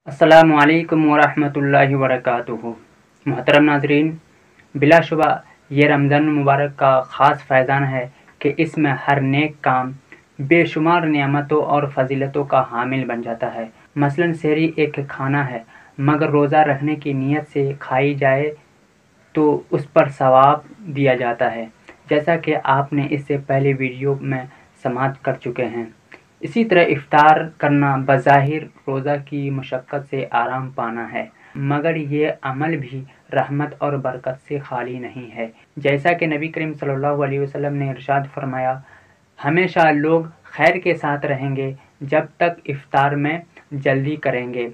अस्सलामु अलैकुम वरहमतुल्लाहि वबरकातुहू। मोहतरम नाजरीन, बिलाशुबा ये रमज़ान मुबारक का ख़ास फैज़ान है कि इसमें हर नेक काम बेशुमार नियामतों और फजीलतों का हामिल बन जाता है। मसलन सहरी एक खाना है, मगर रोज़ा रखने की नीयत से खाई जाए तो उस पर सवाब दिया जाता है, जैसा कि आपने इससे पहले वीडियो में समाअत कर चुके हैं। इसी तरह इफ्तार करना बज़ाहिर रोज़ा की मशक्क़त से आराम पाना है, मगर ये अमल भी रहमत और बरकत से खाली नहीं है। जैसा कि नबी करीम सल्लल्लाहु अलैहि वसल्लम ने इरशाद फरमाया, हमेशा लोग खैर के साथ रहेंगे जब तक इफ्तार में जल्दी करेंगे।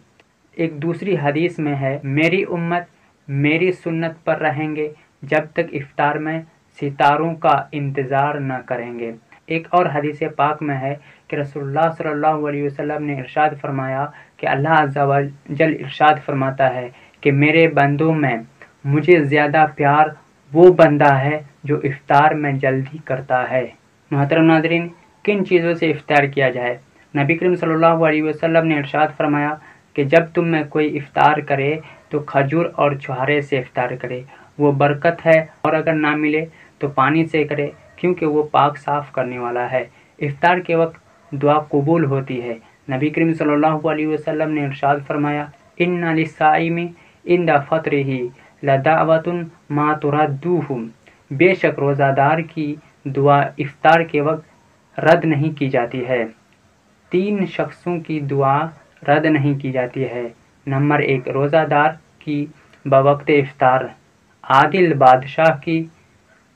एक दूसरी हदीस में है, मेरी उम्मत मेरी सुन्नत पर रहेंगे जब तक इफ्तार में सितारों का इंतज़ार न करेंगे। एक और हदीस पाक में है कि रसूलुल्लाह सल्लल्लाहु अलैहि वसल्लम ने इरशाद फरमाया कि अल्लाह अज़्ज़ा व जल इरशाद फरमाता है कि मेरे बंदों में मुझे ज़्यादा प्यार वो बंदा है जो इफ्तार में जल्दी करता है। मोहतरम नाज़रीन, किन चीज़ों से इफ्तार किया जाए? नबी करीम सल्लल्लाहु अलैहि वसल्लम ने इरशाद फरमाया कि जब तुम में कोई इफ्तार करे तो खजूर और छुहारे से इफ्तार करे, वो बरकत है, और अगर ना मिले तो पानी से करे, क्योंकि वो पाक साफ़ करने वाला है। इफ्तार के वक्त दुआ कबूल होती है। नबी करीम सल्लल्लाहु अलैहि वसल्लम ने इरशाद फरमाया, इन्ना लिस्साइमी इंदा फ़त्रिही लदावतुन मा तुरद्दूहु। बेशक रोज़ादार की दुआ इफ्तार के वक्त रद्द नहीं की जाती है। 3 शख्सों की दुआ रद्द नहीं की जाती है। नंबर 1, रोज़ादार की बवक्त इफ्तार, आदिल बादशाह की,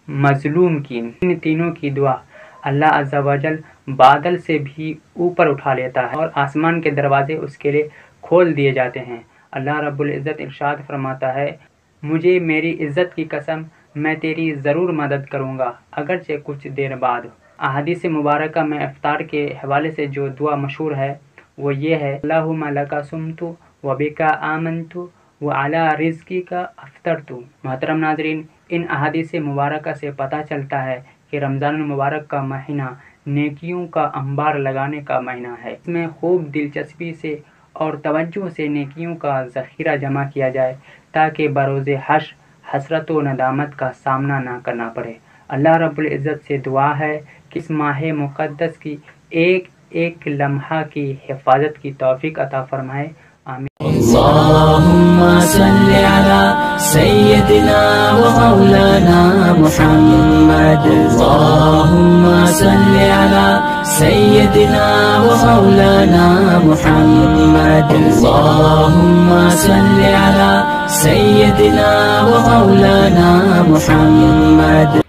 मजलूम की। इन तीनों की दुआ अल्लाह अज़्ज़ा वजल बादल से भी ऊपर उठा लेता है और आसमान के दरवाजे उसके लिए खोल दिए जाते हैं। अल्लाह रब्बुल इज़्ज़त इरशाद फरमाता है, मुझे मेरी इज़्ज़त की कसम, मैं तेरी ज़रूर मदद करूँगा, अगरचे कुछ देर बाद। अहादीस मुबारका में इफ्तार के हवाले से जो दुआ मशहूर है वो ये है, अल्लाहुम्मा लका सुम्तु व बिका आमनतु व अला रिज़्क़िका अफ़्तरतु। मोहतरम नाज़रीन, इन अहादीस मुबारका से पता चलता है कि रमज़ान मुबारक का महीना नेकियों का अंबार लगाने का महीना है। इसमें खूब दिलचस्पी से और तवज्जो से नेकियों का ज़ख़ीरा जमा किया जाए, ताकि बरोज़े हश्र हसरत व नदामत का सामना ना करना पड़े। अल्लाह रब्बुल इज़्ज़त से दुआ है कि इस माह मुक़द्दस की एक एक लम्हा की हिफाजत की तौफ़ीक़ अता फरमाए। आमीन। अल्लाहुम्मा सल्लि अला सय्यदिना व मौलाना मुहम्मद। अल्लाहुम्मा सल्लि अला सय्यदिना व मौलाना मुहम्मद। अल्लाहुम्मा सल्लि अला सय्यदिना व मौलाना मुहम्मद।